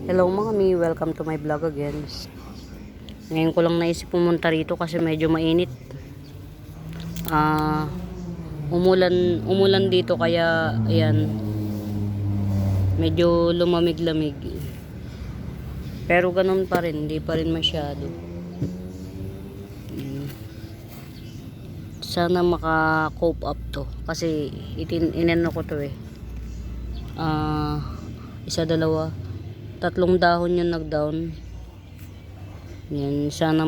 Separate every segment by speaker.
Speaker 1: Hello mga mi, welcome to my vlog again. Ngayon ko lang naisip pumunta rito kasi medyo mainit. Ah, umulan dito kaya ayan, medyo lumamig-lamig. Pero ganun pa rin, hindi pa rin masyado. Sana maka-cope up to kasi inano ko to eh. Isa, dalawa, tatlong dahon yung nag-down. Yan, sana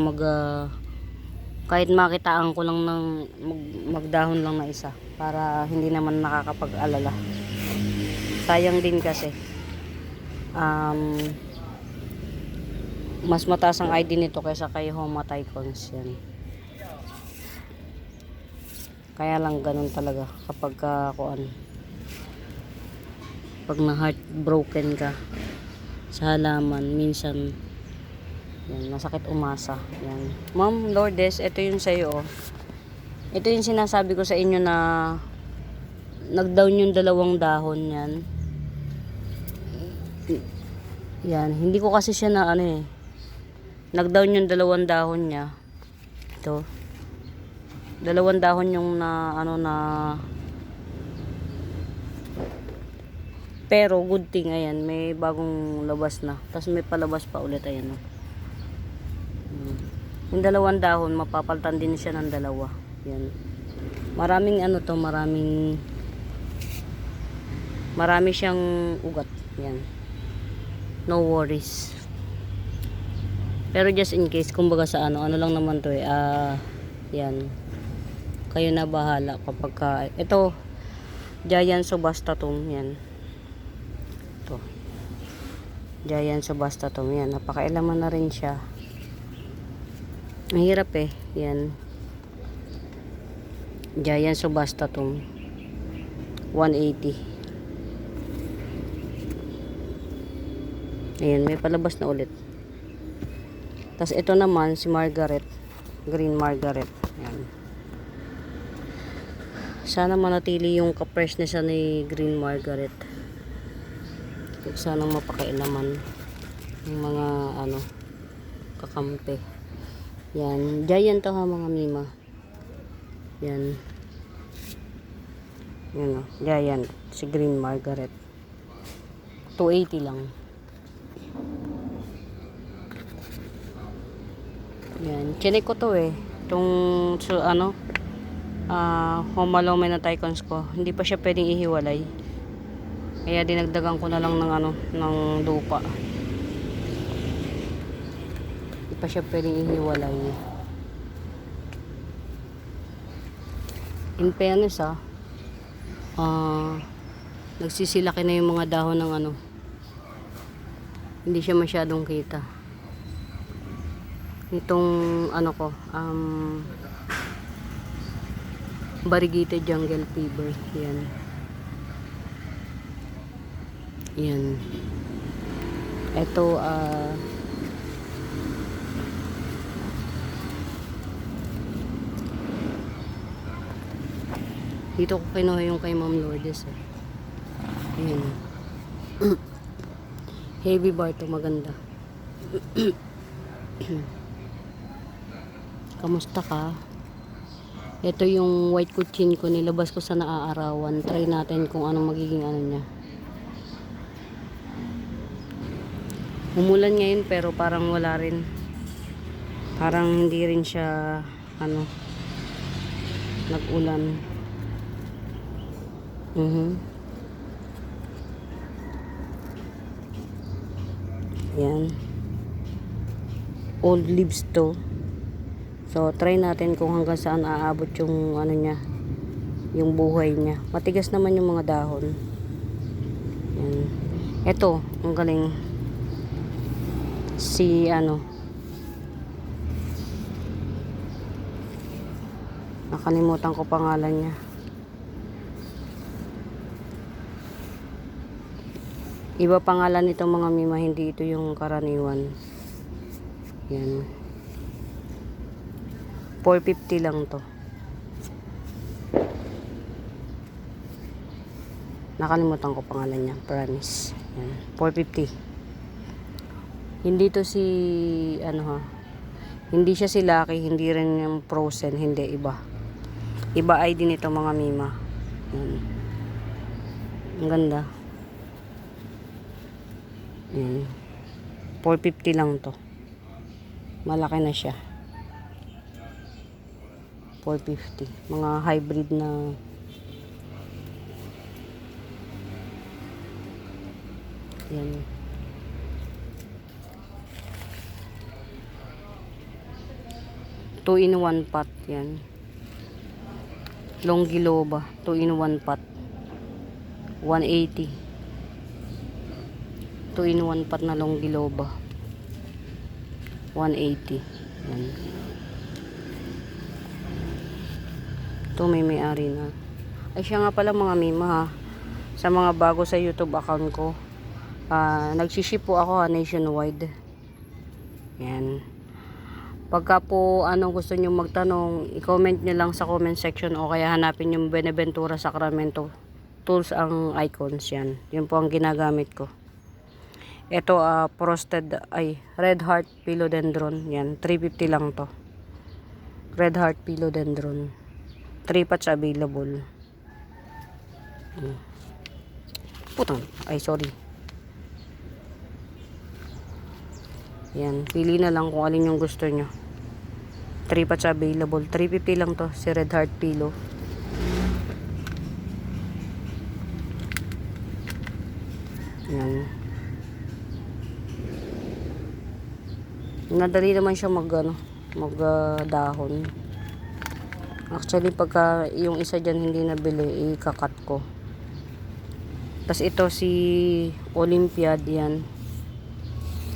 Speaker 1: kahit makitaan ko lang ng magdahon lang na isa para hindi naman nakakapag-alala. Sayang din kasi mas mataas ang ID nito kaysa kay Homa Tycoons yan. Kaya lang ganun talaga kapag pag na heartbroken ka sa halaman, minsan yan, masakit umasa. Yan. Ma'am Lourdes, ito yung sa'yo oh. Ito yung sinasabi ko sa inyo na nag-down yung dalawang dahon yan. Yan, hindi ko kasi siya na nag-down yung dalawang dahon niya. Ito. Dalawang dahon yung pero good thing, ayan, may bagong labas na. Tapos may palabas pa ulit, ayan oh. Yung dalawang dahon, mapapaltan din siya ng dalawa. Yan. Marami siyang ugat. Yan. No worries. Pero just in case, kumbaga sa ano lang naman to eh. Yan. Kayo na bahala kapag ito, Giant Subastatum. Yan. Ito. Giant Subastatum. Yan. Napakailaman na rin siya. Mahirap eh. Yan. Giant Subastatum. 180. Ayan, may palabas na ulit. Tapos ito naman si Margaret. Green Margaret. Ayan. Sana manatili yung ka-freshness ni Green Margaret. Sana mapakailaman yung mga kakampi. Yan, giant to ha mga mima. Yan. Yan o, giant. Si Green Margaret. 280 lang. Yan, chinek ko to eh. Itong, Homalome na Tycoons ko. Hindi pa siya pwedeng ihiwalay. Kaya dinagdagan ko na lang ng lupa. Pa siya pwedeng ihiwalay. In fairness nagsisilaki na yung mga dahon ng hindi siya masyadong kita. Itong variegated jungle fever. Yan. Yan. Ito dito ko kinuha yung kay Ma'am Lourdes eh. Ayan. Heavy bar to, maganda. Kamusta ka? Ito yung white kuchin ko, nilabas ko sa naaarawan. Try natin kung anong magiging niya. Umulan ngayon pero parang wala rin. Parang hindi rin siya nag-ulan. Yan. Old leaves to. So, try natin kung hanggang saan aabot yung niya, yung buhay niya. Matigas naman yung mga dahon. Yan. Ito, ang galing. Si nakalimutan ko pangalan niya. Iba pangalan nito mga mima, hindi ito yung karaniwan. Yan. 450 lang to. Nakalimutan ko pangalan niya, promise. Yan. 450. Hindi to si, ano ha, hindi siya si Lucky, hindi rin yung Frozen, hindi, iba. Iba ID nito mga Mima. Yan. Ang ganda. Yan. 450 lang to. Malaki na siya. 450. Mga hybrid na yan. Two in one pot yan. Longiloba, 2 in 1 pot. 180. 2 in 1 pot na Longiloba. 180. Yan. Ito may-ari na. Ay siya nga pala mga Mima ha. Sa mga bago sa YouTube account ko. Nagsiship po ako nationwide. Yan. Pagka po gusto nyo magtanong, i-comment nyo lang sa comment section o kaya hanapin yung Beneventura Sacramento tools ang icons yan. Yun po ang ginagamit ko. Ito Red Heart Philodendron. Yan, 350 lang to. Red Heart Philodendron. 3 pots available. Putang, sorry. Yan, pili na lang kung alin yung gusto nyo. 3 pots available. 350 lang to, si Red Heart Pillow. Yan. Nadali naman siya magdahon. Actually, pagka yung isa dyan hindi nabili, ikakat ko. Tapos ito si Olympiad, yan.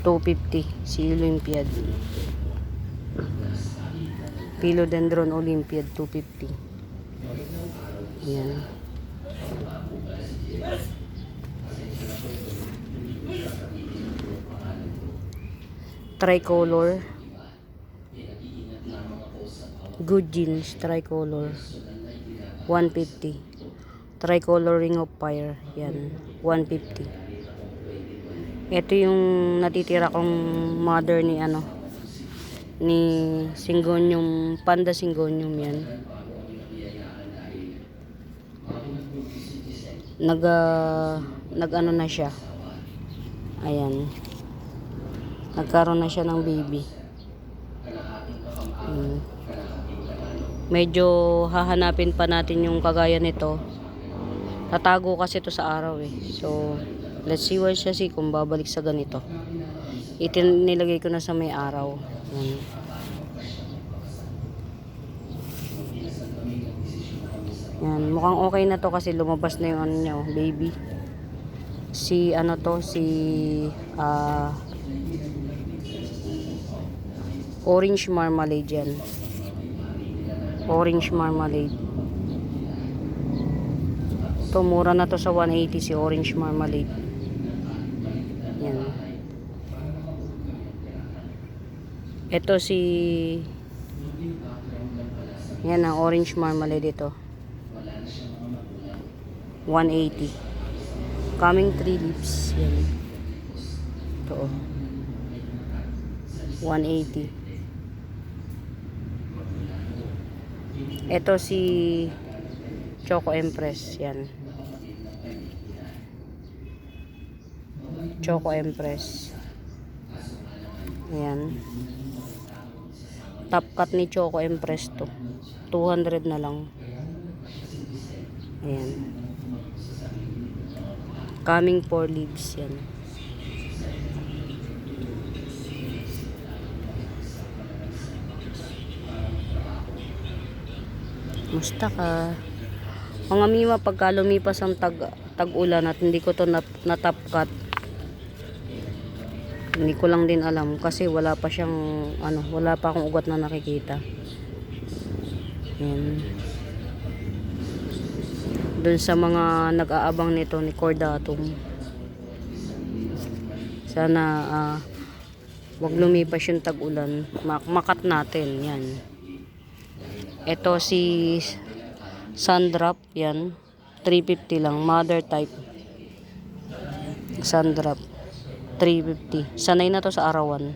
Speaker 1: 250 si Olympiad. Philodendron Olympiad 250. Yan. Tricolor. Good Jeans Tricolor 150. Tricolor Ring of Fire. Yan. 150. Ito yung natitira kong mother ni ni Syngonium, Panda Syngonium yan. Nag na siya. Ayan. Nagkaroon na siya ng baby. Medyo hahanapin pa natin yung kagaya nito. Tatago kasi ito sa araw eh. So, let's see where siya kung babalik sa ganito. Nilagay ko na sa may araw. Yan, mukhang okay na to kasi lumabas na yung niya, baby. Si Orange Marmalade yan. Orange Marmalade. To mura na to sa 180 si Orange Marmalade. Yan. Ito yan ang Orange Marmalade ito. 180. Coming 3 leaves. Yan. Ito. 180. Ito si Choco Empress. Yan. Choco Empress. Ayan. Top cut ni Choco Empress to. 200 na lang. Ayan. Coming 4 leaves yan. Musta ka? Mga Mima, pagka lumipas ang tag-ulan at hindi ko to na-top cut, hindi ko lang din alam kasi wala pa siyang wala pa akong ugat na nakikita. Yan. Doon sa mga nag-aabang nito ni Cordatum, sana wag lumipas yung tag-ulan, makat natin yan. Ito si Sundrop, yan 350 lang, mother type Sundrop. 350. Sanay na to sa arawan.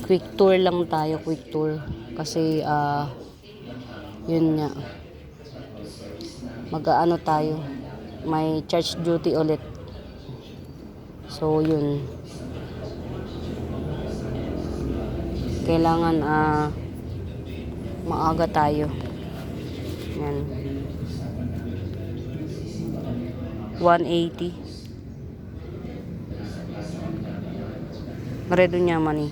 Speaker 1: Quick tour lang tayo, quick tour. Kasi, yun nga. Mag-aano tayo. May church duty ulit. So, yun. Kailangan, maaga tayo. Yan. 180. Redo niya money.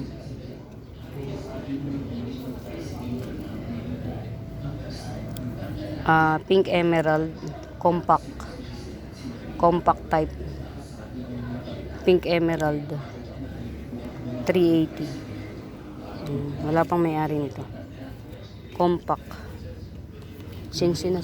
Speaker 1: Pink emerald, compact type. Pink emerald, 380. Wala pang may-ari nito. Compact. Sing-sing.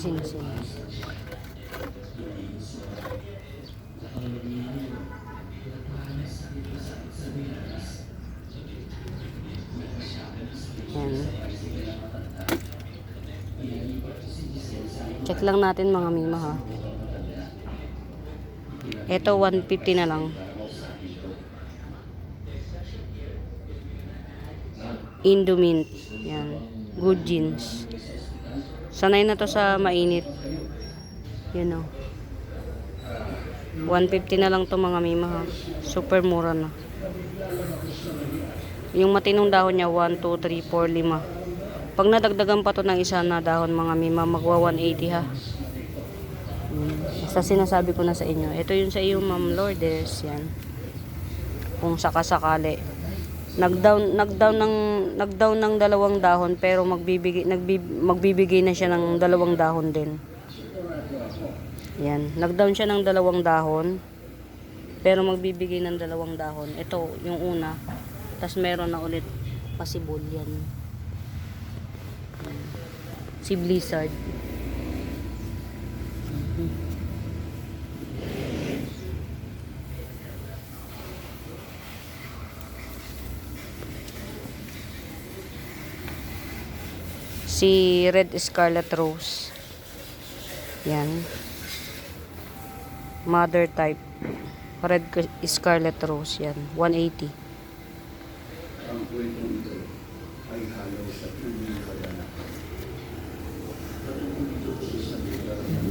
Speaker 1: Yan. Check lang natin mga mima ha. Ito 150 na lang. Indomint. Yan. Good jeans. Sanay na to sa mainit. Yan o. 150 na lang to mga mima ha. Super mura na. Yung matinong dahon niya 1, 2, 3, 4, 5. Pag nadagdagan pa to ng isa na dahon mga mima, magwa 180 ha. Basta sinasabi ko na sa inyo. Ito yun sa iyo Ma'am Lourdes. Yan. Kung sakasakali. Nagdown ng 2 dahon pero magbibigay na siya ng 2 dahon din. Yan. Nagdown siya ng 2 dahon pero magbibigay ng 2 dahon. Ito yung una. Tapos meron na ulit pasibol yan. Si Blizzard. Si Red Scarlet Rose. Yan. Mother type. Red Scarlet Rose. Yan. 180.
Speaker 2: Ang kwento nito ay halo sa tuwing kaganapan.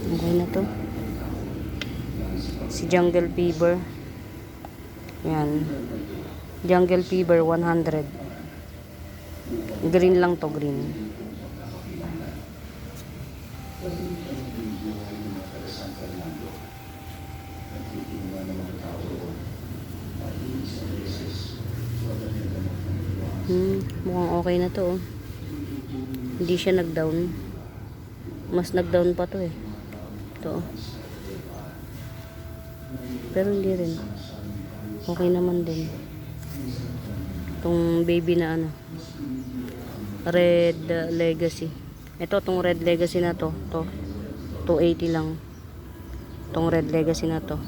Speaker 1: Okay na to. Si Jungle Fever. Yan. Jungle Fever 100. Green lang to, green. Mukhang okay na to. Hindi siya nag-down. Mas nag-down pa to eh. Ito. Pero hindi rin. Okay naman din. Itong baby na ano. Red Legacy. Ito, itong Red Legacy na to. Ito. 280 lang. Itong Red Legacy na to.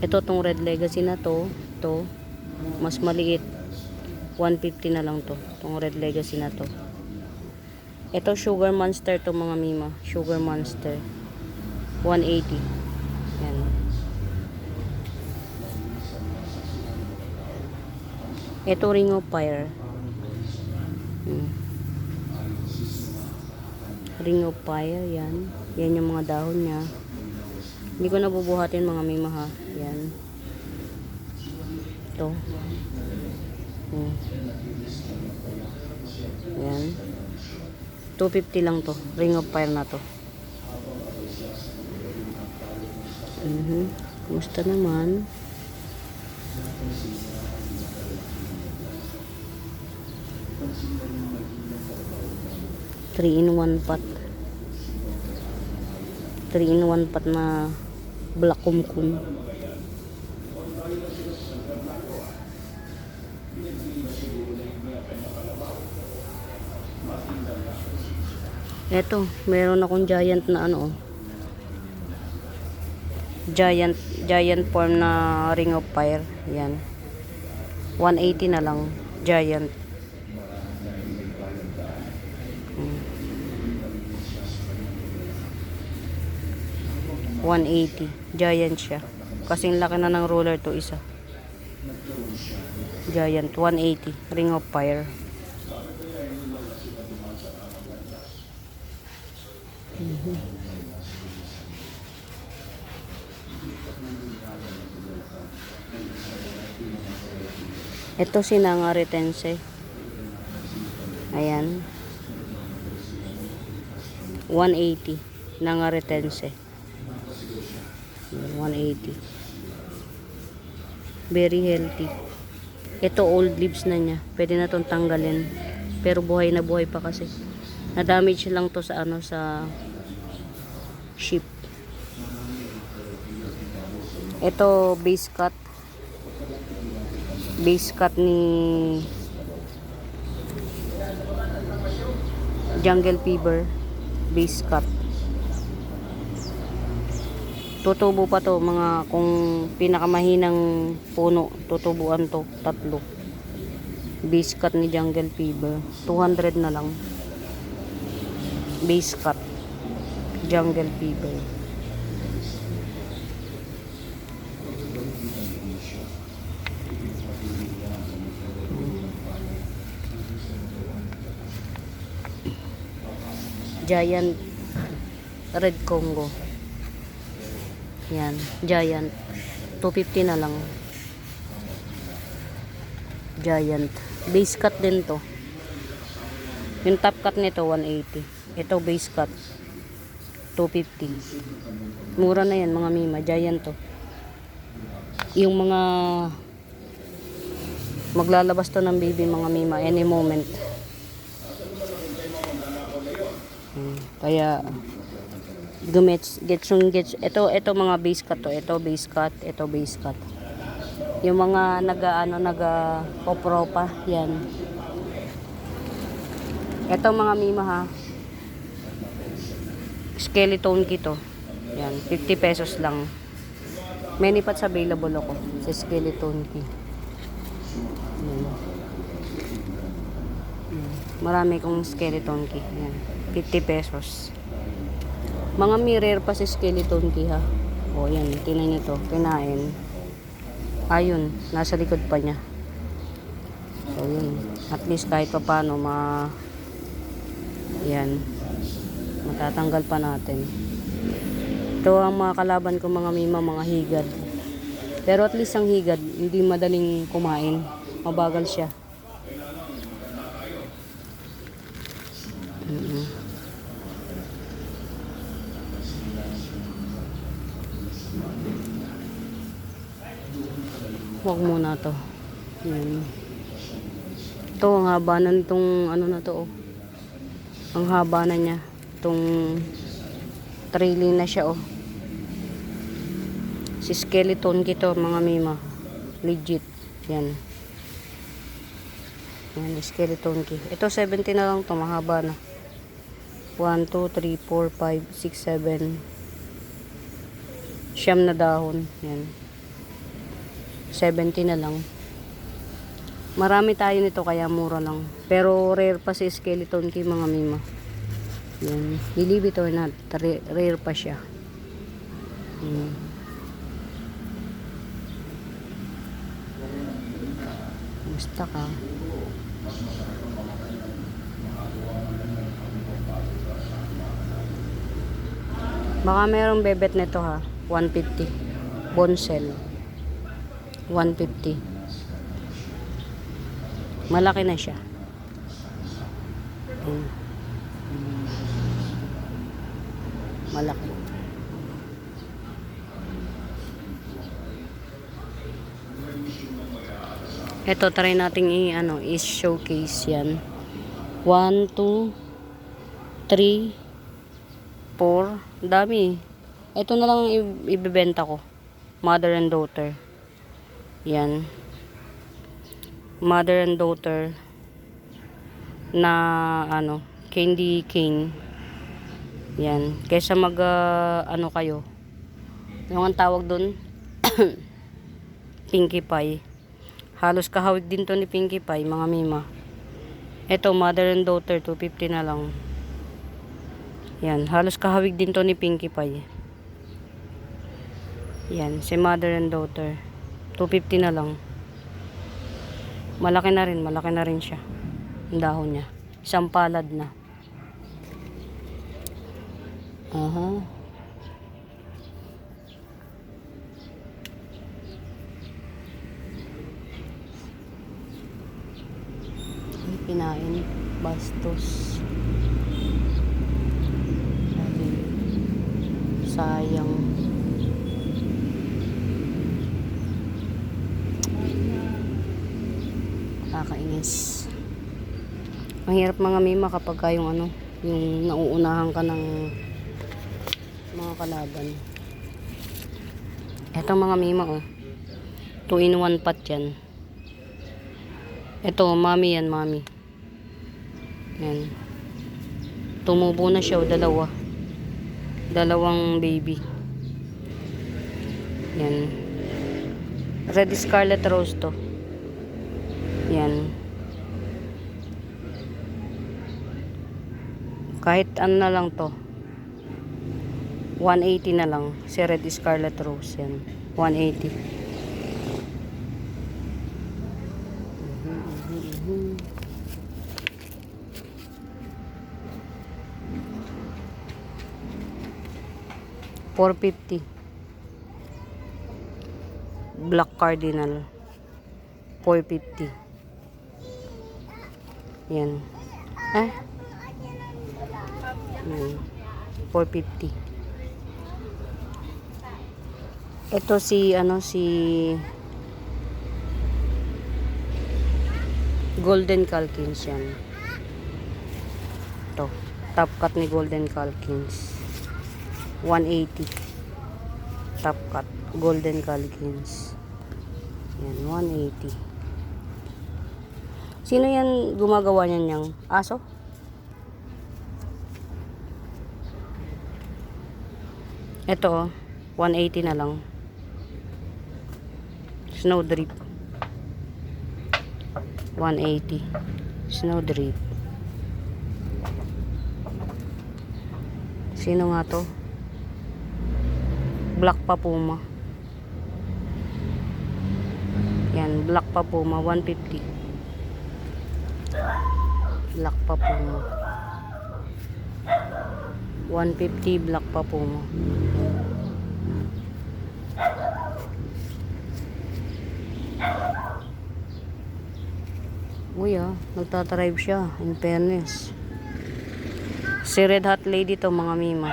Speaker 1: Ito, itong Red Legacy na to. Ito. Mas maliit. 150 na lang to. Itong Red Legacy na to. Ito Sugar Monster to mga mima. Sugar Monster. 180. Yan. Ito Ring of Fire. Ring of Fire. Yan. Yan yung mga dahon niya. Hindi ko nabubuhatin mga mima ha. Yan. Ito. Yan. 250 lang to. Ring of Fire na to. Kumusta naman? Three in one pot. 3-in-1 pot na black kumkum. Eto, meron akong giant na ano, giant form na Ring of Fire. Yan. 180 na lang, giant. 180. Giant siya. Kasing laki na ng roller to isa. Giant, 180. Ring of Fire. Ito Sinanga Retense. Ayan. 180. Nanga Retense. 180. Very healthy. Ito old leaves na niya. Pwede na tong tanggalin. Pero buhay na buhay pa kasi. Na-damage lang to sa ano, sa sheep. Ito base cut. Base cut ni Jungle Fever. Base cut. Tutubo pa to mga kung pinakamahinang puno. Tutubuan to. 3. Base cut ni Jungle Fever. 200 na lang. Base cut. Jungle Fever. Giant Red Congo. Yan, Giant. 250 na lang. Giant. Base cut din to. Yung top cut nito 180. Ito base cut 250. Mura na yan mga mima. Giant to. Yung mga maglalabas to ng baby mga mima any moment. Kaya gets ito mga base cut to, ito base cut. Yung mga naga popropa yan. Ito mga mima ha. Skeleton kit to. Yan, 50 pesos lang. Many parts available ako sa skeleton kit. Marami kong skeleton kit. Yan. 50 pesos. Mga mirror pa si skeleton key ha. O yan, tingnan nyo to. Kinain. Ayun, nasa likod pa niya. So yun. At least kahit pa paano yan. Matatanggal pa natin. Ito ang mga kalaban ko mga mima, mga higad. Pero at least ang higad, hindi madaling kumain. Mabagal siya. Huwag muna to. Yan. Ito, ang haba na nitong ano na to. Oh. Ang haba na niya. Itong trailing na siya. Oh. Si skeleton kito mga mima. Legit. Yan. Yan, skeleton key. Ito 70 na lang to. Mahaba na. 1, 2, 3, 4, 5, 6, 7. Siyam na dahon. Yan. 70 na lang. Marami tayo nito kaya mura lang. Pero rare pa si skeleton key mga mima. Yan. Believe it or not, rare pa siya. Basta ka. Baka mayroong bebet nito ha. 150. Bonsel. 150. Malaki na siya. Malaki. Ito try nating i-showcase yan. 1, 2, 3, 4. Dami. Ito na lang ibebenta ko. Mother and daughter. Yan. Mother and daughter na candy cane. Yan. Kaysa kayo. Yung ang tawag doon Pinkie Pie. Halos kahawig din to ni Pinkie Pie, mga mima. Ito, mother and daughter, 250 na lang. Yan, halos kahawig din to ni Pinkie Pie. Yan, si mother and daughter. 250 na lang. Malaki na rin siya. Ang dahon niya. Isang palad na. Aha. Ay, kinain. Bastos. Sabi, sayang. Nakakainis. Ang hirap mga mima kapag ka yung ano, yung nauunahan ka ng mga kalaban. Eto mga mima, oh. 2-in-1 pot yan. Eto, mami yan, mami. Yan. Tumubo na siya, dalawa. Dalawang baby. Yan. Red Scarlet Rose to. Yan. Kahit ano na lang to. 180 na lang. Si Red Scarlet Rose yan. 180. $450. Black Cardinal. $450. Yan. Eh? $450. Ito si Golden Calkins yan. Ito. Top cut ni Golden Calkins. 180. Top cut. Golden Calkins. Yan. 180. Sino yan gumagawa niyan yung aso? Ito, 180 na lang. Snowdrip. 180. Snowdrip. Sino nga to? Black Papuma. Yan, Black Papuma, 150. Black Papuma. 150 Black Papuma. Uy nagtatribe siya, in fairness. Si Red Hot Lady to mga mima.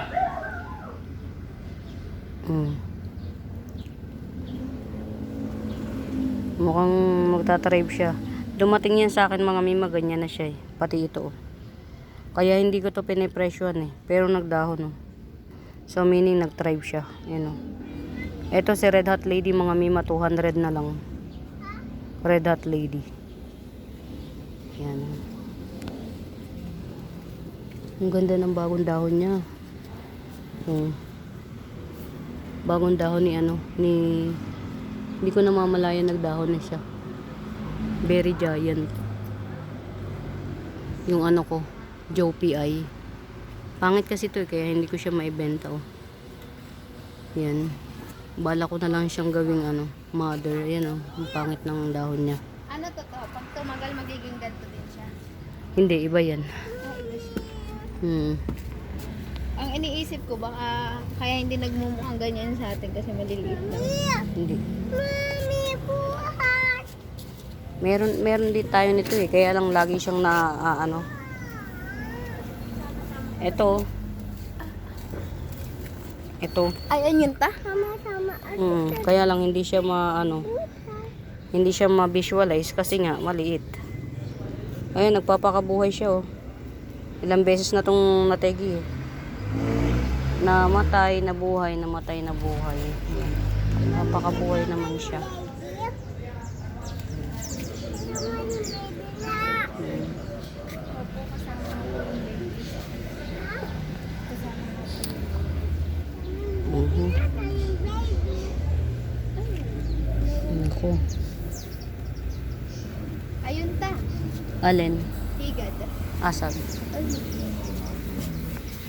Speaker 1: Mukhang magtatribe siya. Dumating yan sa akin mga mima, ganyan na siya pati ito Kaya hindi ko to pinipresyohan pero nagdahon So meaning nagtribe siya. Yan Ito si Red Hot Lady mga mima, 200 na lang. Red Hot Lady. Yan. Ang ganda ng bagong dahon niya. Bagong dahon ni hindi ko namamalayan nagdahon na siya. Very giant. Yung ko, Joe PI. Pangit kasi ito kaya hindi ko siya maibenta Yan. Bala ko na lang siyang gawing mother. Yan ang pangit ng dahon niya.
Speaker 3: Ano to? Pag tumagal magiging ganito din siya.
Speaker 1: Hindi, iba yan.
Speaker 3: Ang iniisip ko baka kaya hindi nagmumukhang ganyan sa atin kasi maliliit lang.
Speaker 1: Hindi.
Speaker 3: Mami, buhat!
Speaker 1: Meron din tayo nito kaya lang lagi siyang Ito.
Speaker 3: Ayan yun ta? Tama.
Speaker 1: Kaya lang hindi siya hindi siya ma-visualize kasi nga maliit. Ayun, nagpapakabuhay siya Ilang beses na tong nategi namatay, nabuhay, namatay, nabuhay. Napakabuhay naman siya. Ako.
Speaker 3: Ayun ta.
Speaker 1: Alin?
Speaker 3: Higad.
Speaker 1: Asan?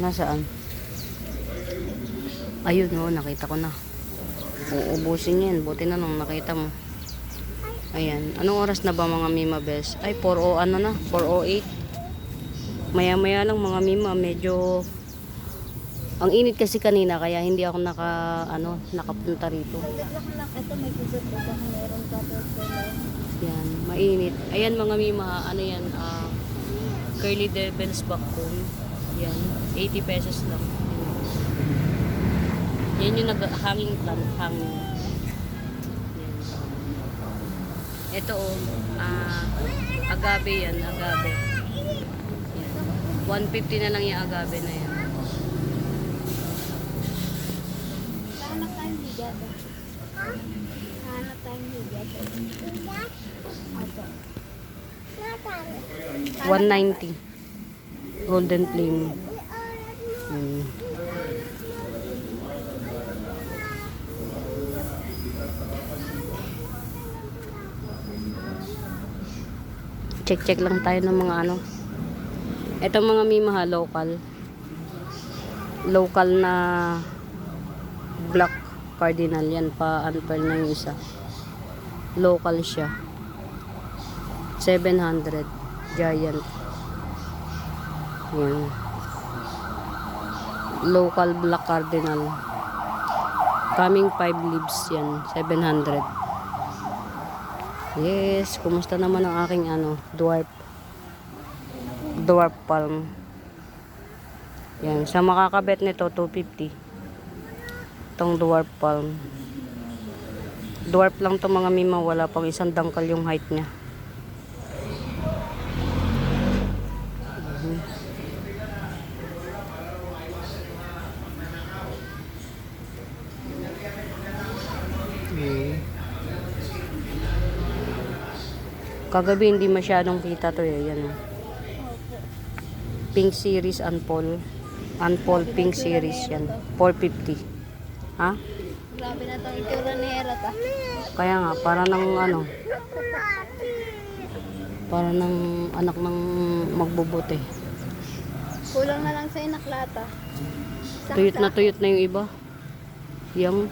Speaker 1: Nasaan? Ayun nakita ko na. Uubusin yan. Buti na nung nakita mo. Ayan. Anong oras na ba mga Mima Bes? Ay, 4:00 ano na? 4:08. Maya-maya lang mga Mima. Medyo ang init kasi kanina kaya hindi ako nakapunta rito.
Speaker 3: Ito may gusto ko baka meron ka
Speaker 1: Yan, mainit. Ayan mga Mima, ano yan? Curly Devil's backbone. Yan, 80 pesos lang. Yan yung hanging plant, hanging. Yan. Ito agave yan, agave. Yan. 150 na lang yung agave na yan.
Speaker 3: Hanap tayong higat. Hanap tayong higat. Opo.
Speaker 1: 190. Golden flame. Check lang tayo ng mga ano. Ito mga Mima local. Local na black cardinal yan pa unpearl na yung isa. Local siya. 700 giant. Yan. Local black cardinal. Coming 5 leaves yan. 700. Yes, kumusta naman ang aking dwarf palm. Yan, sa makakabet nito 250. Itong dwarf palm. Dwarf lang to mga Mima, wala pang isang dangkal yung height niya. Kagabi hindi masyadong kita to eh. Yan. Pink series unpol. Unpol pink series yan. 450. Ha?
Speaker 3: Grabe na itong itsura ni Hera ta.
Speaker 1: Kaya nga, para ng para ng anak ng magbubuti.
Speaker 3: Kulang na lang sa inaklata.
Speaker 1: Tuyot na yung iba. Yung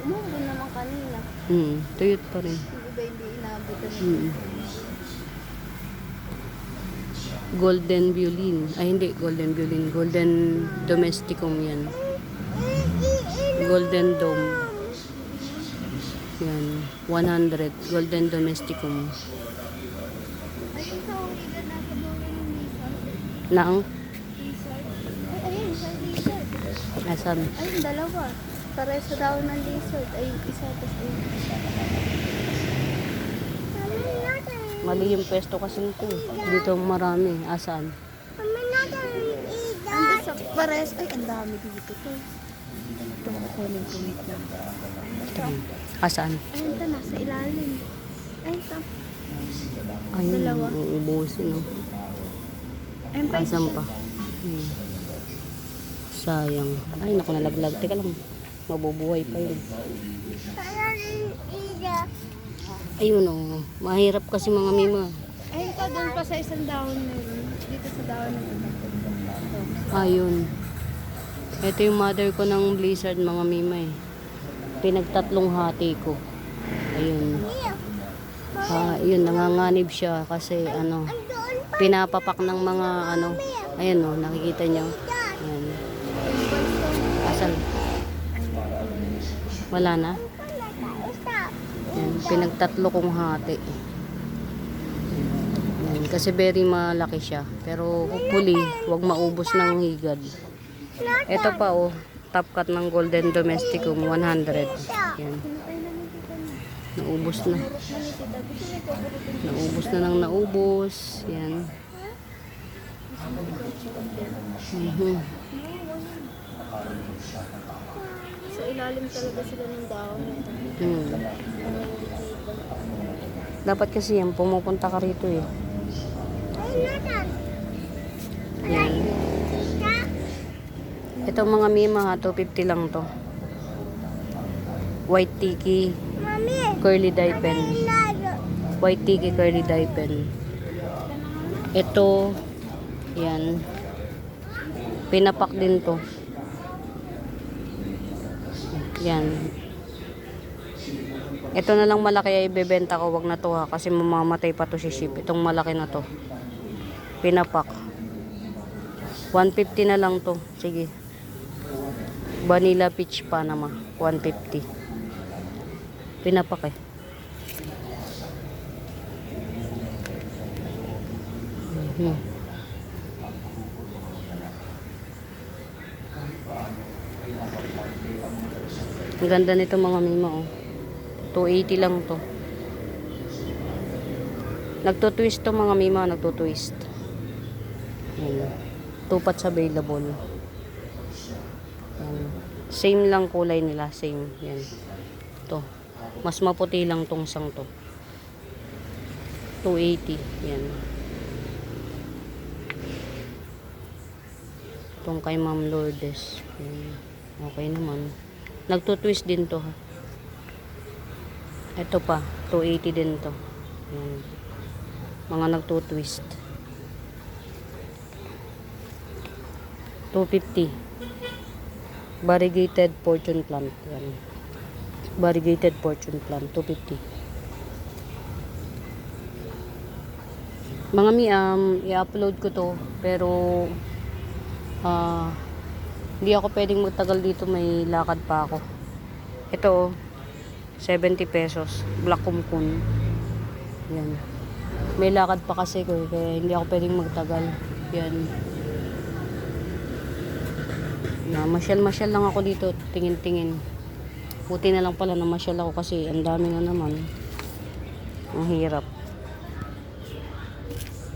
Speaker 3: Umubo naman kanina.
Speaker 1: tuyot pa rin.
Speaker 3: Yung iba hindi inabot.
Speaker 1: Golden violin. Ay hindi, golden violin. Golden domesticum yan. Golden dome. Yan. 100. Golden domesticum.
Speaker 3: Ayun sa uligan na sa dulo ng lizard.
Speaker 1: Naang?
Speaker 3: Lizard. Ay, ayun, sa lizard.
Speaker 1: Asan?
Speaker 3: Ayun, dalawa. Pares sa daw ng lizard. Ayun, isa. Tapos ayun, isa.
Speaker 1: Mali yung pwesto kasi nito. Dito marami. Asan?
Speaker 3: Ando sa pares. Ay, ang dami dito to. Ito ko kunin ko wait lang.
Speaker 1: Asan?
Speaker 3: Ayun, ito nasa ilalim. Ayun, ito.
Speaker 1: Ayun,
Speaker 3: Dalawa.
Speaker 1: uubusin. No?
Speaker 3: Ayun pa
Speaker 1: Asan
Speaker 3: isa.
Speaker 1: pa? Sayang. Ay, naku, nalaglag. Teka lang. Mabubuhay pa yun. Ayun oh. Mahirap kasi mga Mima.
Speaker 3: Ayun pa, doon pa sa isang dahon na yun. Dito sa dahon na yun.
Speaker 1: Ayun. Ito yung mother ko ng blizzard mga Mima eh. Pinagtatlong hati ko. Ayun. Yun, nanganganib siya kasi pinapapak ng mga ayun oh, nakikita nyo. Ayan. Asan? Wala na? Ayan, pinagtatlo kong hati. Ayan, kasi very malaki siya. Pero hopefully, wag maubos ng higad. Ito pa oh, top cut ng Golden Domesticum 100. Ayan. Naubos na. Naubos na ng naubos. Yan.
Speaker 3: Sa ilalim talaga sila ng dahon.
Speaker 1: Dapat kasi yan, pumupunta ka rito eh. Yan. Ito mga Mima ha, 250 lang to. White tiki, curly dye pen. White tiki, curly dye pen. Ito, yan. Pinapak din to. Yan. Ito na lang malaki ay ibebenta ko. Wag na to ha. Kasi mamamatay pa to si ship. Itong malaki na to. Pinapak. 150 na lang to. Sige. Vanilla peach Panama. 150. Pinapak eh. Ang ganda nito mga mima oh. 280 lang to. Nagtutwist to mga mima, nagtutwist. Ayan. 2 parts available. Ayan. Same lang kulay nila, same. Yan. To. Mas maputi lang tong sang to. 280. Yan. Itong kay Ma'am Lourdes. Yan. Okay naman. Nagtutwist din to ha. Ito pa, 280 din to. Yan. Mga nagtutwist. 250. Variegated fortune plant. Yan. Variegated fortune plant. 250. Mga i-upload ko to. Pero, hindi ako pwedeng magtagal dito. May lakad pa ako. Ito, 70 pesos. Black kumkun. Yan. May lakad pa kasi ko. Kaya hindi ako pwedeng magtagal. Yan. Masyal-masyal lang ako dito, tingin-tingin. Buti na lang pala na masyal ako kasi ang dami nga naman. Ang hirap.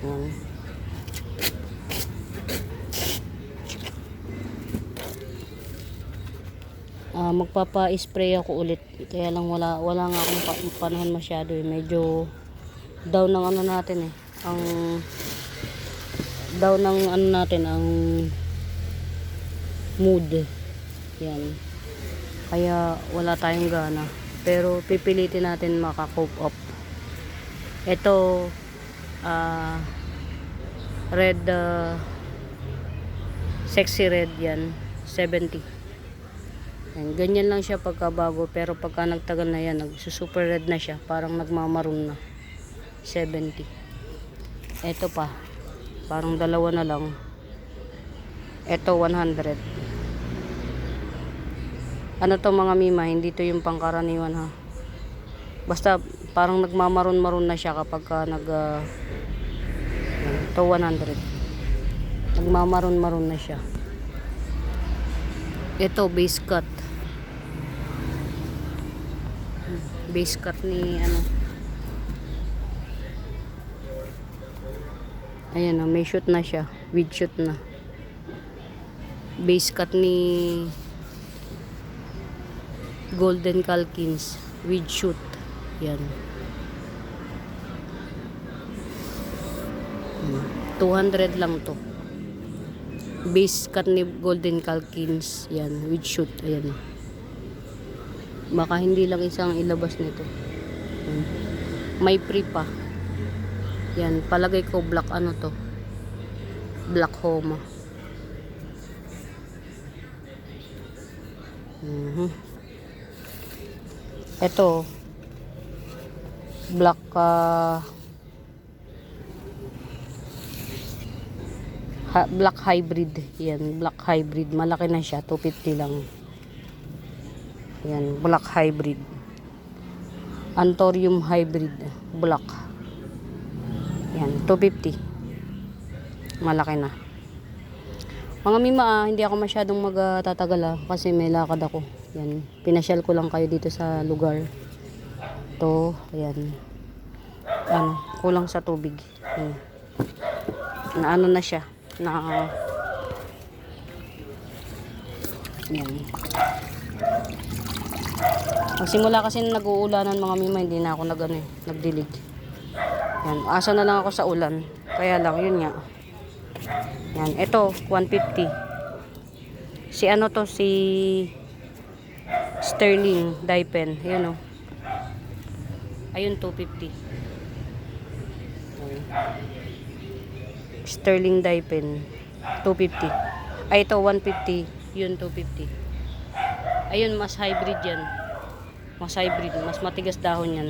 Speaker 1: Yan. Magpapa-spray ako ulit. Kaya lang wala nga akong panahon masyado eh. Medyo down ng ano natin eh. Ang down ng ano natin, ang mood. Yan. Kaya wala tayong gana. Pero pipilitin natin maka-cope up. Ito red sexy red yan. 70. Yan. Ganyan lang siya pagka bago. Pero pagka nagtagal na yan, nagsusuper red na siya. Parang nagmamaroon na. 70. Ito pa. Parang dalawa na lang. Ito 100. Ano to mga mima, hindi to yung pangkaraniwan ha. Basta parang nagmamaroon-maroon na siya kapag ito 100. Nagmamaroon-maroon na siya. Ito base cut. Base cut ni ano. Ayan may shoot na siya. With shoot na. Base cut ni Golden Calkins with shoot. Yan. 200 lang to. Base cut ni Golden Calkins. Yan. With shoot. Ayan. Baka hindi lang isang ilabas nito. Yan. May free pa. Yan. Palagay ko black ano to. Black Homa. Ito black black hybrid. Yan, black hybrid. Malaki na siya, 250 lang. Yan, black hybrid. Anthurium hybrid, black. Yan, 250. Malaki na. Mga mima, hindi ako masyadong magtatagal kasi may lakad ako. Yan, pinasyal ko lang kayo dito sa lugar. Ito, ayan. Ano, kulang sa tubig. Yan. Na ano na siya. Na yan. Magsimula kasi nag-uulanan mga mima, hindi na ako nagdilig. Yan, asa na lang ako sa ulan. Kaya lang, yun nga. Yan, ito, 150. Si ano to, si Sterling dye pen. Ayun o. Ayun, 250. Ayun. Sterling dye pen. 250. Ay, ito, 150. Yun, 250. Ayun, mas hybrid yan. Mas hybrid, mas matigas dahon yan.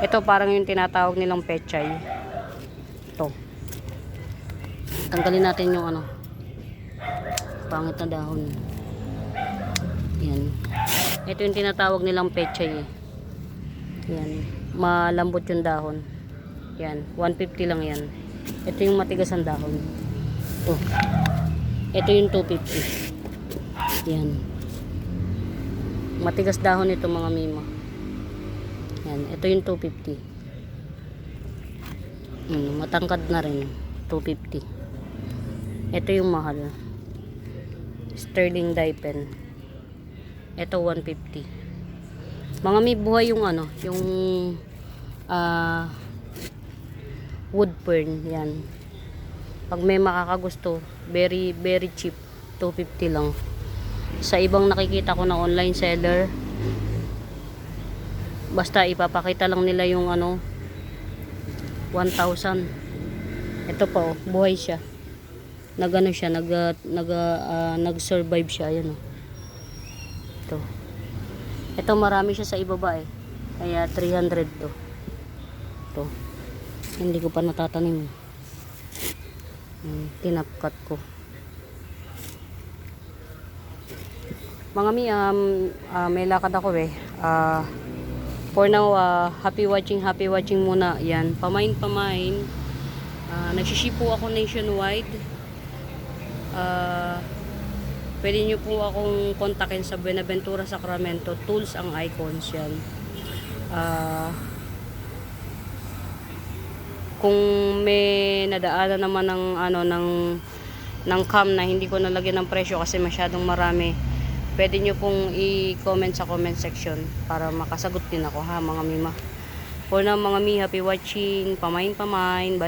Speaker 1: Ito parang yung tinatawag nilang pechay. Ito. Tanggalin natin yung ano. Pangit na dahon. Yan. Ito yung tinatawag nilang pechay. Yan. Malambot yung dahon. Yan. 150 lang yan. Ito yung matigas ang dahon. Ito. Ito yung 250. Yan. Matigas dahon ito mga mima. Yan. Ito yung 250. Matangkad na rin. 250. Ito yung mahal. Sterling dye pen. Ito 150. Mga may buhay yung ano, yung wood fern, yan. Pag may makakagusto, very very cheap, 250 lang. Sa ibang nakikita ko na online seller, basta ipapakita lang nila yung ano 1,000. Ito pa oh, buhay siya. Nagano siya, nag-survive siya, ayan oh. Ito marami siya sa ibaba eh. Kaya 300 to. Ito. Hindi ko pa natatanim. Tinapkat ko. Mga mi, may lakad ako eh. For now, happy watching muna. Yan, pamain. Nagsiship po ako nationwide. Pwede nyo po akong kontakin sa Buenaventura, Sacramento. Tools ang icons yan. Kung may nadaanan naman ng ano ng cam na hindi ko nalagyan ng presyo kasi masyadong marami, pwede nyo pong i-comment sa comment section para makasagot din ako ha mga mima. For now mga mi, happy watching. Pamain. Bye.